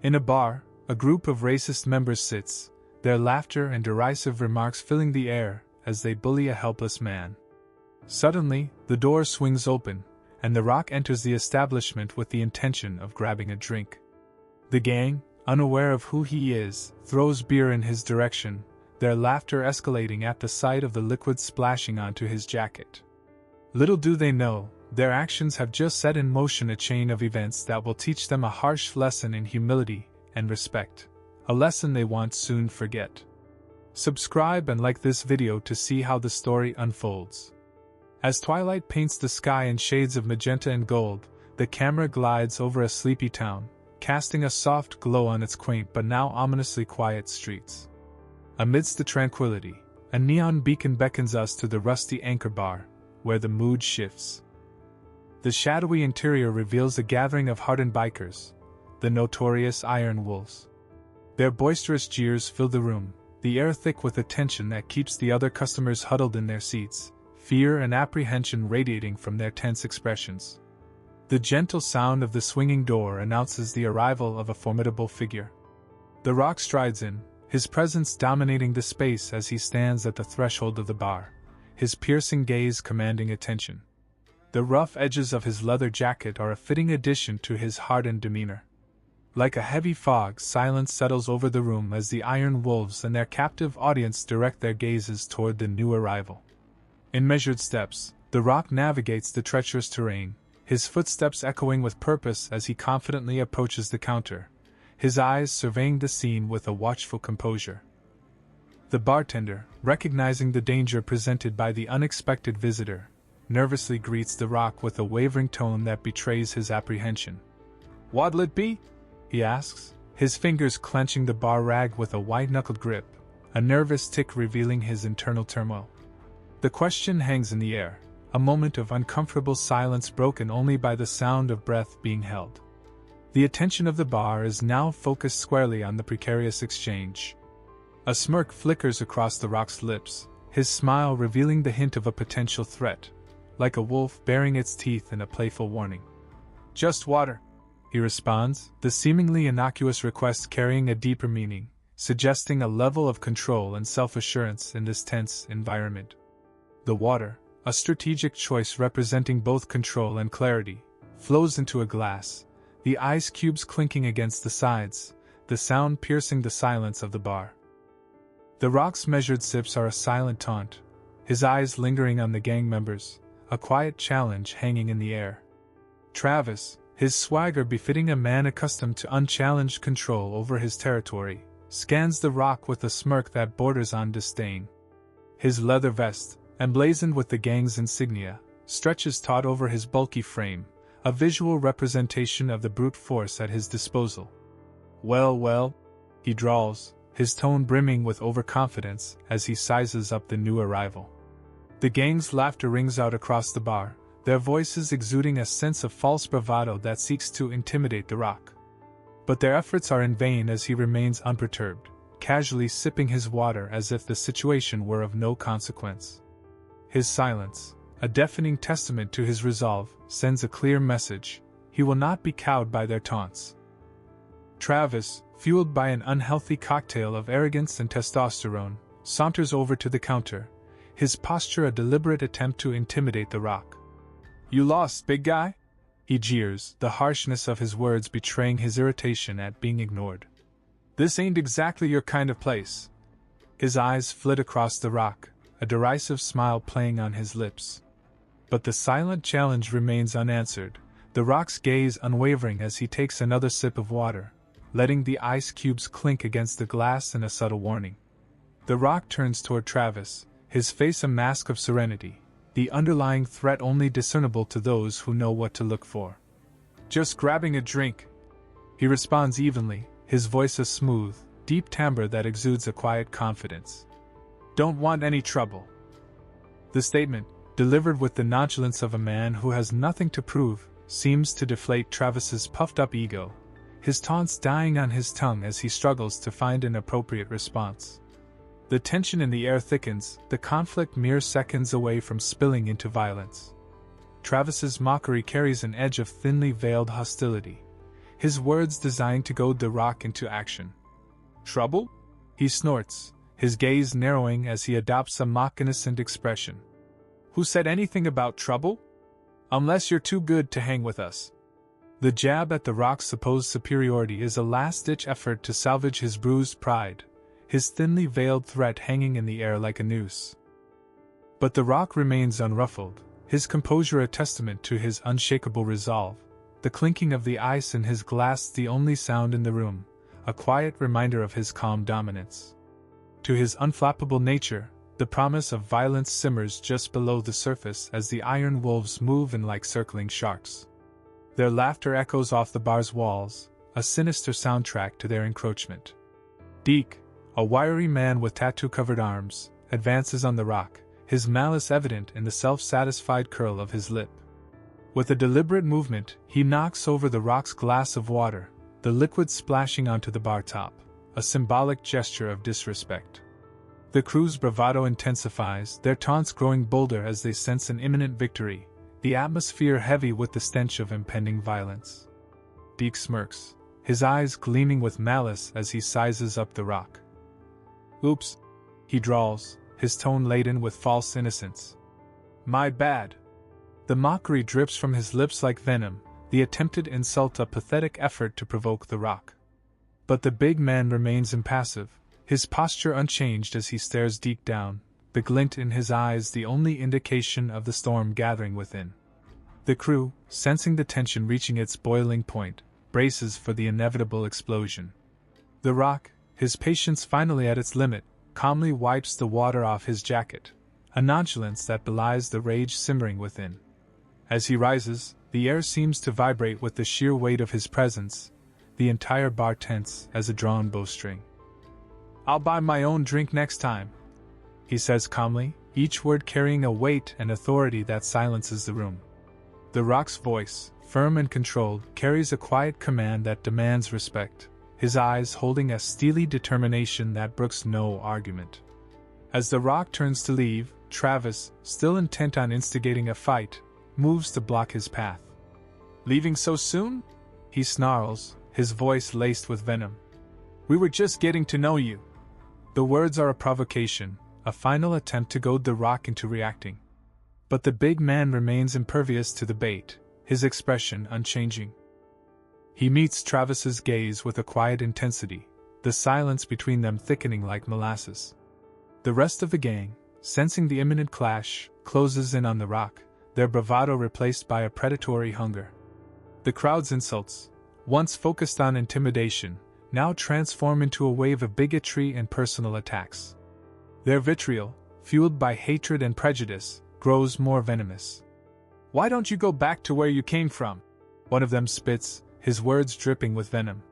In a bar, a group of racist members sits, their laughter and derisive remarks filling the air as they bully a helpless man. Suddenly, the door swings open, and The Rock enters the establishment with the intention of grabbing a drink. The gang, unaware of who he is, throws beer in his direction, their laughter escalating at the sight of the liquid splashing onto his jacket. Little do they know, their actions have just set in motion a chain of events that will teach them a harsh lesson in humility and respect, a lesson they won't soon forget. Subscribe and like this video to see how the story unfolds. As twilight paints the sky in shades of magenta and gold, the camera glides over a sleepy town, casting a soft glow on its quaint but now ominously quiet streets. Amidst the tranquility, a neon beacon beckons us to the rusty Anchor Bar, where the mood shifts. The shadowy interior reveals a gathering of hardened bikers, the notorious Iron Wolves. Their boisterous jeers fill the room, the air thick with a tension that keeps the other customers huddled in their seats, fear and apprehension radiating from their tense expressions. The gentle sound of the swinging door announces the arrival of a formidable figure. The Rock strides in, his presence dominating the space as he stands at the threshold of the bar, his piercing gaze commanding attention. The rough edges of his leather jacket are a fitting addition to his hardened demeanor. Like a heavy fog, silence settles over the room as the Iron Wolves and their captive audience direct their gazes toward the new arrival. In measured steps, The Rock navigates the treacherous terrain, his footsteps echoing with purpose as he confidently approaches the counter, his eyes surveying the scene with a watchful composure. The bartender, recognizing the danger presented by the unexpected visitor, nervously greets The Rock with a wavering tone that betrays his apprehension. "What'll it be?" he asks, his fingers clenching the bar rag with a white-knuckled grip, a nervous tick revealing his internal turmoil. The question hangs in the air, a moment of uncomfortable silence broken only by the sound of breath being held. The attention of the bar is now focused squarely on the precarious exchange. A smirk flickers across The Rock's lips, his smile revealing the hint of a potential threat, like a wolf baring its teeth in a playful warning. "Just water," he responds, the seemingly innocuous request carrying a deeper meaning, suggesting a level of control and self-assurance in this tense environment. The water, a strategic choice representing both control and clarity, flows into a glass, the ice cubes clinking against the sides, the sound piercing the silence of the bar. The Rock's measured sips are a silent taunt, his eyes lingering on the gang members, a quiet challenge hanging in the air. Travis, his swagger befitting a man accustomed to unchallenged control over his territory, scans The Rock with a smirk that borders on disdain. His leather vest, emblazoned with the gang's insignia, stretches taut over his bulky frame, a visual representation of the brute force at his disposal. Well, he drawls, his tone brimming with overconfidence as he sizes up the new arrival. The gang's laughter rings out across the bar, their voices exuding a sense of false bravado that seeks to intimidate The Rock. But their efforts are in vain as he remains unperturbed, casually sipping his water as if the situation were of no consequence. His silence, a deafening testament to his resolve, sends a clear message: he will not be cowed by their taunts. Travis, fueled by an unhealthy cocktail of arrogance and testosterone, saunters over to the counter, his posture a deliberate attempt to intimidate The Rock. "You lost, big guy?" he jeers, the harshness of his words betraying his irritation at being ignored. "This ain't exactly your kind of place." His eyes flit across The Rock, a derisive smile playing on his lips. But the silent challenge remains unanswered, The Rock's gaze unwavering as he takes another sip of water, letting the ice cubes clink against the glass in a subtle warning. The Rock turns toward Travis, his face a mask of serenity, the underlying threat only discernible to those who know what to look for. "Just grabbing a drink," he responds evenly, his voice a smooth, deep timbre that exudes a quiet confidence. "Don't want any trouble." The statement, delivered with the nonchalance of a man who has nothing to prove, seems to deflate Travis's puffed-up ego, his taunts dying on his tongue as he struggles to find an appropriate response. The tension in the air thickens, the conflict mere seconds away from spilling into violence. Travis's mockery carries an edge of thinly veiled hostility, his words designed to goad the rock into action. "Trouble?" he snorts, his gaze narrowing as he adopts a mock-innocent expression. "Who said anything about trouble? Unless you're too good to hang with us." The jab at the rock's supposed superiority is a last-ditch effort to salvage his bruised pride, his thinly veiled threat hanging in the air like a noose. But the rock remains unruffled, his composure a testament to his unshakable resolve, the clinking of the ice in his glass the only sound in the room, a quiet reminder of his calm dominance. To his unflappable nature, the promise of violence simmers just below the surface as the iron wolves move in like circling sharks. Their laughter echoes off the bar's walls, a sinister soundtrack to their encroachment. Deke, a wiry man with tattoo-covered arms, advances on the rock, his malice evident in the self-satisfied curl of his lip. With a deliberate movement, he knocks over the rock's glass of water, the liquid splashing onto the bar top, a symbolic gesture of disrespect. The crew's bravado intensifies, their taunts growing bolder as they sense an imminent victory, the atmosphere heavy with the stench of impending violence. Deke smirks, his eyes gleaming with malice as he sizes up the rock. "Oops," he drawls, his tone laden with false innocence. "My bad." The mockery drips from his lips like venom, the attempted insult a pathetic effort to provoke the rock. But the big man remains impassive, his posture unchanged as he stares Deke down, the glint in his eyes the only indication of the storm gathering within. The crew, sensing the tension reaching its boiling point, braces for the inevitable explosion. The rock, his patience finally at its limit, calmly wipes the water off his jacket, a nonchalance that belies the rage simmering within. As he rises, the air seems to vibrate with the sheer weight of his presence, the entire bar tense as a drawn bowstring. "I'll buy my own drink next time," he says calmly, each word carrying a weight and authority that silences the room. The rock's voice, firm and controlled, carries a quiet command that demands respect, his eyes holding a steely determination that brooks no argument. As the rock turns to leave, Travis, still intent on instigating a fight, moves to block his path. "Leaving so soon?" he snarls, his voice laced with venom. "We were just getting to know you." The words are a provocation, a final attempt to goad the rock into reacting. But the big man remains impervious to the bait, his expression unchanging. He meets Travis's gaze with a quiet intensity, the silence between them thickening like molasses. The rest of the gang, sensing the imminent clash, closes in on the rock, their bravado replaced by a predatory hunger. The crowd's insults, once focused on intimidation, now transform into a wave of bigotry and personal attacks. Their vitriol, fueled by hatred and prejudice, grows more venomous. "Why don't you go back to where you came from?" one of them spits, his words dripping with venom.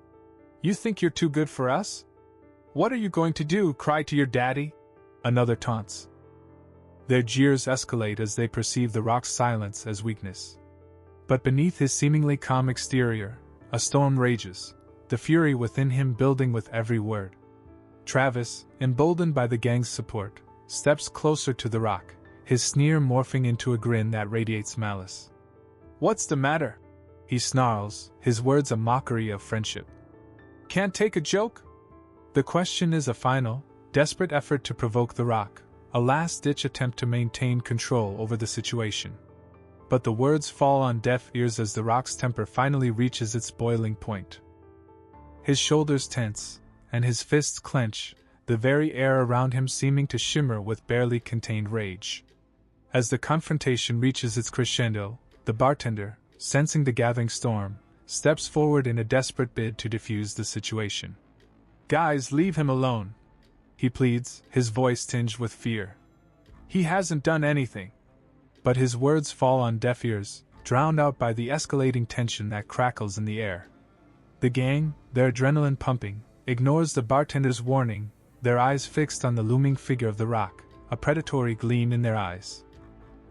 "You think you're too good for us? What are you going to do, cry to your daddy?" another taunts. Their jeers escalate as they perceive the rock's silence as weakness. But beneath his seemingly calm exterior, a storm rages, the fury within him building with every word. Travis, emboldened by the gang's support, steps closer to the rock, his sneer morphing into a grin that radiates malice. "What's the matter?" he snarls, his words a mockery of friendship. "Can't take a joke?" The question is a final, desperate effort to provoke the rock, a last-ditch attempt to maintain control over the situation. But the words fall on deaf ears as the rock's temper finally reaches its boiling point. His shoulders tense, and his fists clench, the very air around him seeming to shimmer with barely contained rage. As the confrontation reaches its crescendo, the bartender, sensing the gathering storm, steps forward in a desperate bid to defuse the situation. "Guys, leave him alone," he pleads, his voice tinged with fear. "He hasn't done anything." But his words fall on deaf ears, drowned out by the escalating tension that crackles in the air. The gang, their adrenaline pumping, ignores the bartender's warning, their eyes fixed on the looming figure of the rock, a predatory gleam in their eyes.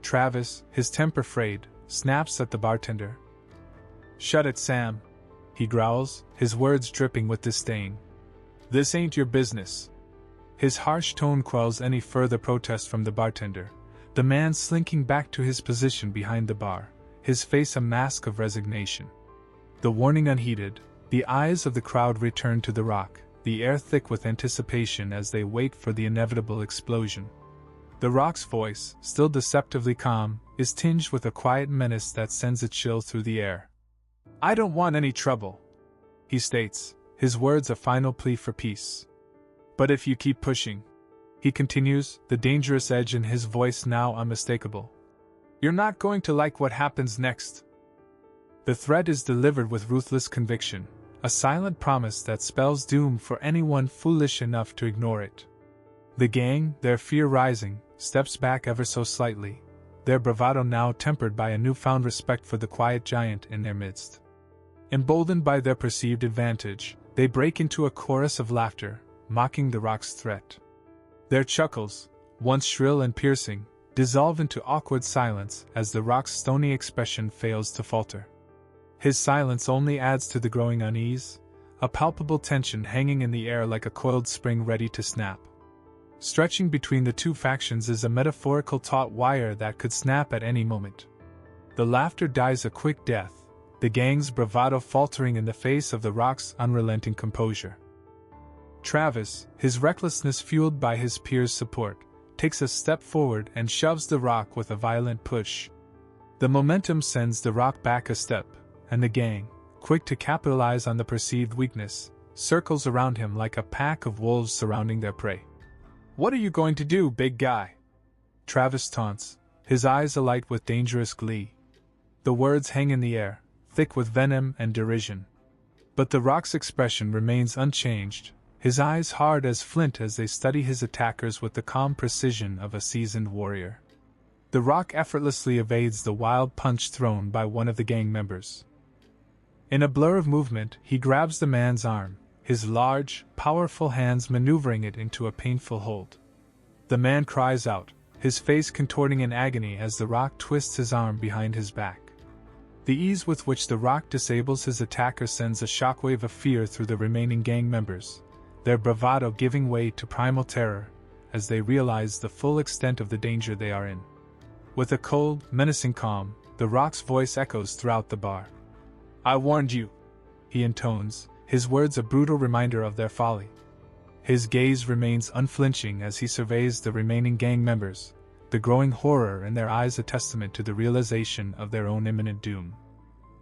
Travis, his temper frayed, snaps at the bartender. "Shut it, Sam," he growls, his words dripping with disdain. "This ain't your business." His harsh tone quells any further protest from the bartender, the man slinking back to his position behind the bar, his face a mask of resignation. The warning unheeded, The eyes of the crowd return to the rock, the air thick with anticipation as they wait for the inevitable explosion. The rock's voice, still deceptively calm, is tinged with a quiet menace that sends a chill through the air. "I don't want any trouble," he states, his words a final plea for peace. "But if you keep pushing," he continues, the dangerous edge in his voice now unmistakable, "you're not going to like what happens next." The threat is delivered with ruthless conviction, a silent promise that spells doom for anyone foolish enough to ignore it. The gang, their fear rising, steps back ever so slightly, their bravado now tempered by a newfound respect for the quiet giant in their midst. Emboldened by their perceived advantage, they break into a chorus of laughter, mocking the rock's threat. Their chuckles, once shrill and piercing, dissolve into awkward silence as the rock's stony expression fails to falter. His silence only adds to the growing unease, a palpable tension hanging in the air like a coiled spring ready to snap. Stretching between the two factions is a metaphorical taut wire that could snap at any moment. The laughter dies a quick death, the gang's bravado faltering in the face of the rock's unrelenting composure. Travis, his recklessness fueled by his peers' support, takes a step forward and shoves the rock with a violent push. The momentum sends the rock back a step, and the gang, quick to capitalize on the perceived weakness, circles around him like a pack of wolves surrounding their prey. "What are you going to do, big guy?" Travis taunts, his eyes alight with dangerous glee. The words hang in the air, thick with venom and derision. But the rock's expression remains unchanged, his eyes hard as flint as they study his attackers with the calm precision of a seasoned warrior. The rock effortlessly evades the wild punch thrown by one of the gang members. In a blur of movement, he grabs the man's arm, his large, powerful hands maneuvering it into a painful hold. The man cries out, his face contorting in agony as the rock twists his arm behind his back. The ease with which the rock disables his attacker sends a shockwave of fear through the remaining gang members, their bravado giving way to primal terror as they realize the full extent of the danger they are in. With a cold, menacing calm, the rock's voice echoes throughout the bar. "I warned you," he intones, his words a brutal reminder of their folly. His gaze remains unflinching as he surveys the remaining gang members, the growing horror in their eyes a testament to the realization of their own imminent doom.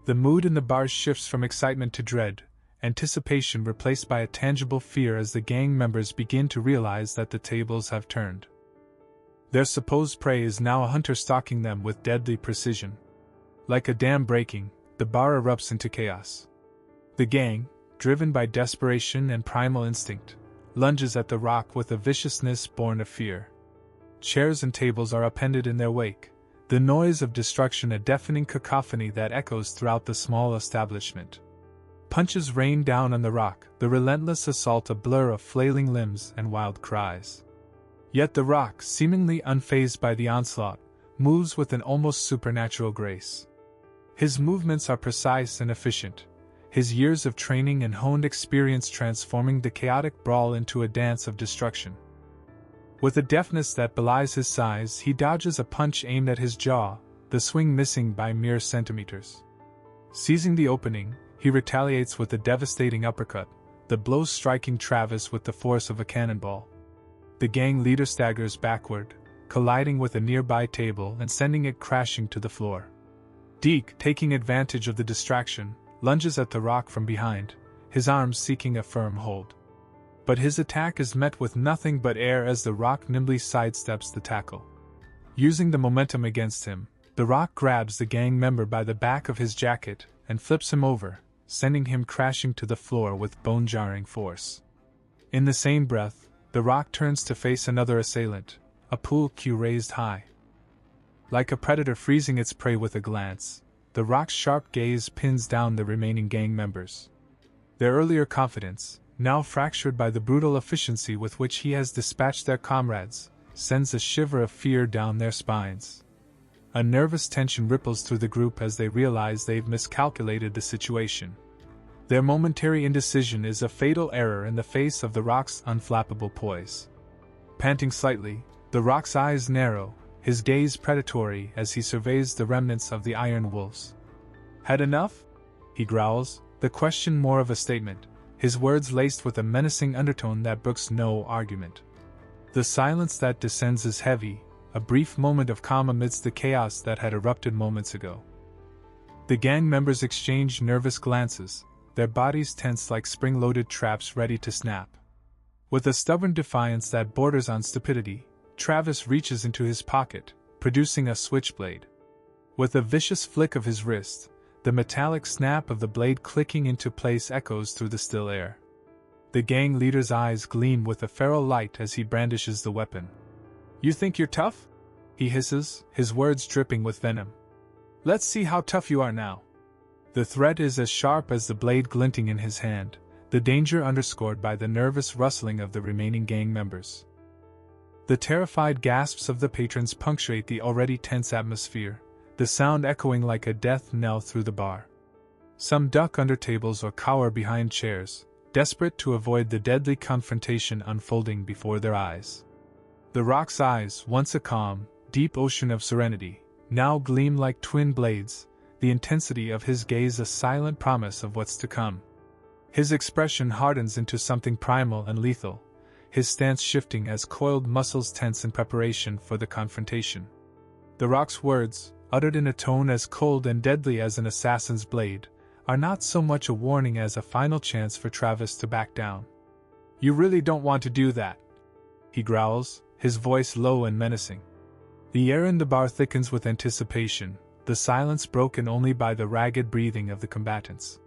The mood in the bar shifts from excitement to dread, anticipation replaced by a tangible fear as the gang members begin to realize that the tables have turned. Their supposed prey is now a hunter stalking them with deadly precision. Like a dam breaking, the bar erupts into chaos. The gang, driven by desperation and primal instinct, lunges at the rock with a viciousness born of fear. Chairs and tables are upended in their wake, the noise of destruction a deafening cacophony that echoes throughout the small establishment. Punches rain down on the rock, the relentless assault a blur of flailing limbs and wild cries. Yet the rock, seemingly unfazed by the onslaught, moves with an almost supernatural grace. His movements are precise and efficient, his years of training and honed experience transforming the chaotic brawl into a dance of destruction. With a deftness that belies his size, he dodges a punch aimed at his jaw, the swing missing by mere centimeters. Seizing the opening, he retaliates with a devastating uppercut, the blow striking Travis with the force of a cannonball. The gang leader staggers backward, colliding with a nearby table and sending it crashing to the floor. Deke, taking advantage of the distraction, lunges at the rock from behind, his arms seeking a firm hold. But his attack is met with nothing but air as the rock nimbly sidesteps the tackle. Using the momentum against him, the rock grabs the gang member by the back of his jacket and flips him over, sending him crashing to the floor with bone-jarring force. In the same breath, the rock turns to face another assailant, a pool cue raised high. Like a predator freezing its prey with a glance, the rock's sharp gaze pins down the remaining gang members. Their earlier confidence, now fractured by the brutal efficiency with which he has dispatched their comrades, sends a shiver of fear down their spines. A nervous tension ripples through the group as they realize they've miscalculated the situation. Their momentary indecision is a fatal error in the face of the rock's unflappable poise. Panting slightly, the rock's eyes narrow, his gaze predatory as he surveys the remnants of the iron wolves. "Had enough?" he growls, the question more of a statement, his words laced with a menacing undertone that brooks no argument. The silence that descends is heavy, a brief moment of calm amidst the chaos that had erupted moments ago. The gang members exchange nervous glances, their bodies tense like spring-loaded traps ready to snap. With a stubborn defiance that borders on stupidity, Travis reaches into his pocket, producing a switchblade. With a vicious flick of his wrist, the metallic snap of the blade clicking into place echoes through the still air. The gang leader's eyes gleam with a feral light as he brandishes the weapon. "You think you're tough?" he hisses, his words dripping with venom. "Let's see how tough you are now." The threat is as sharp as the blade glinting in his hand, the danger underscored by the nervous rustling of the remaining gang members. The terrified gasps of the patrons punctuate the already tense atmosphere, the sound echoing like a death knell through the bar. Some duck under tables or cower behind chairs, desperate to avoid the deadly confrontation unfolding before their eyes. The Rock's eyes, once a calm, deep ocean of serenity, now gleam like twin blades, the intensity of his gaze a silent promise of what's to come. His expression hardens into something primal and lethal, his stance shifting as coiled muscles tense in preparation for the confrontation. The Rock's words, uttered in a tone as cold and deadly as an assassin's blade, are not so much a warning as a final chance for Travis to back down. "You really don't want to do that," he growls, his voice low and menacing. The air in the bar thickens with anticipation, the silence broken only by the ragged breathing of the combatants.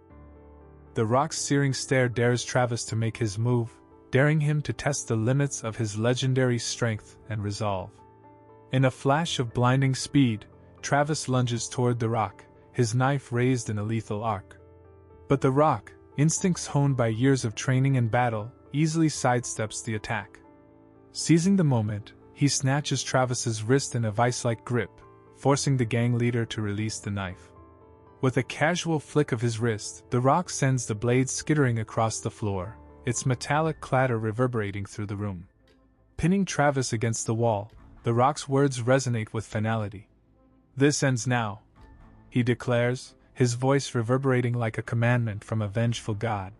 The Rock's searing stare dares Travis to make his move, daring him to test the limits of his legendary strength and resolve. In a flash of blinding speed, Travis lunges toward the Rock, his knife raised in a lethal arc. But the Rock, instincts honed by years of training and battle, easily sidesteps the attack. Seizing the moment, he snatches Travis's wrist in a vice-like grip, forcing the gang leader to release the knife. With a casual flick of his wrist, the Rock sends the blade skittering across the floor, its metallic clatter reverberating through the room. Pinning Travis against the wall, the Rock's words resonate with finality. "This ends now," he declares, his voice reverberating like a commandment from a vengeful god.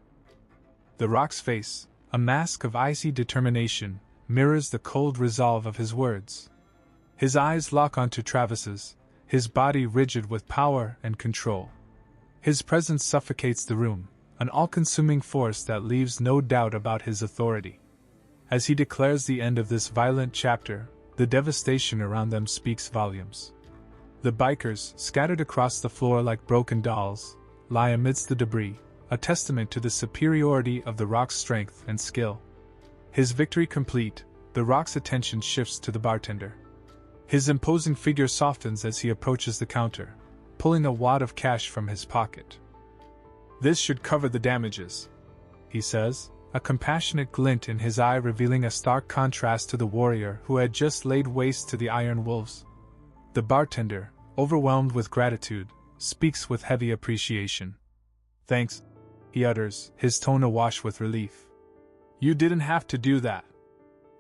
The Rock's face, a mask of icy determination, mirrors the cold resolve of his words. His eyes lock onto Travis's, his body rigid with power and control. His presence suffocates the room, an all-consuming force that leaves no doubt about his authority. As he declares the end of this violent chapter, the devastation around them speaks volumes. The bikers, scattered across the floor like broken dolls, lie amidst the debris, a testament to the superiority of the Rock's strength and skill. His victory complete, the Rock's attention shifts to the bartender. His imposing figure softens as he approaches the counter, pulling a wad of cash from his pocket. "This should cover the damages," he says, a compassionate glint in his eye revealing a stark contrast to the warrior who had just laid waste to the Iron Wolves. The bartender, overwhelmed with gratitude, speaks with heavy appreciation. "Thanks," he utters, his tone awash with relief. "You didn't have to do that."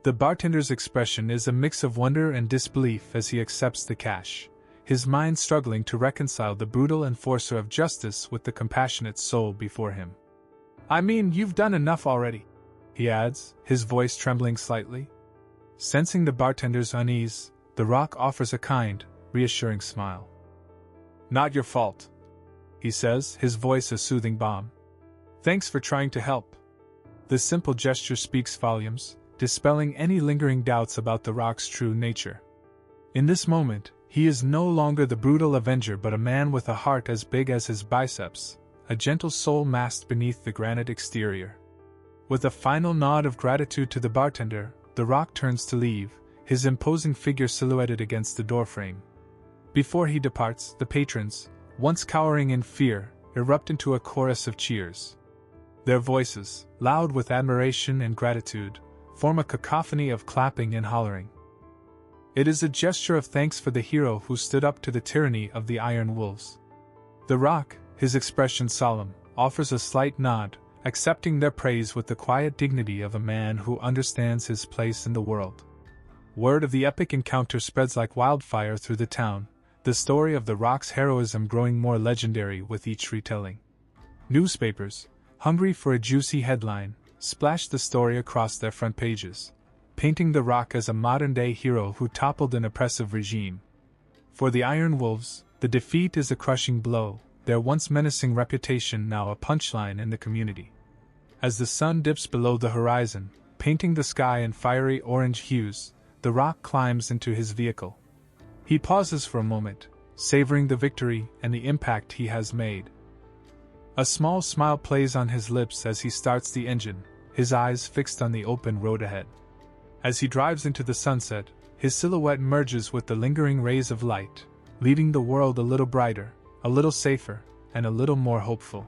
The bartender's expression is a mix of wonder and disbelief as he accepts the cash, his mind struggling to reconcile the brutal enforcer of justice with the compassionate soul before him. "I mean, you've done enough already," he adds, his voice trembling slightly. Sensing the bartender's unease, the Rock offers a kind, reassuring smile. "Not your fault," he says, his voice a soothing balm. "Thanks for trying to help." The simple gesture speaks volumes, dispelling any lingering doubts about the Rock's true nature. In this moment, he is no longer the brutal avenger but a man with a heart as big as his biceps, a gentle soul masked beneath the granite exterior. With a final nod of gratitude to the bartender, the Rock turns to leave, his imposing figure silhouetted against the doorframe. Before he departs, the patrons, once cowering in fear, erupt into a chorus of cheers. Their voices, loud with admiration and gratitude, form a cacophony of clapping and hollering. It is a gesture of thanks for the hero who stood up to the tyranny of the Iron Wolves. The Rock, his expression solemn, offers a slight nod, accepting their praise with the quiet dignity of a man who understands his place in the world. Word of the epic encounter spreads like wildfire through the town, the story of the Rock's heroism growing more legendary with each retelling. Newspapers, hungry for a juicy headline, splashed the story across their front pages, painting The Rock as a modern-day hero who toppled an oppressive regime. For the Iron Wolves, the defeat is a crushing blow, their once menacing reputation now a punchline in the community. As the sun dips below the horizon, painting the sky in fiery orange hues, The Rock climbs into his vehicle. He pauses for a moment, savoring the victory and the impact he has made. A small smile plays on his lips as he starts the engine, his eyes fixed on the open road ahead. As he drives into the sunset, his silhouette merges with the lingering rays of light, leaving the world a little brighter, a little safer, and a little more hopeful.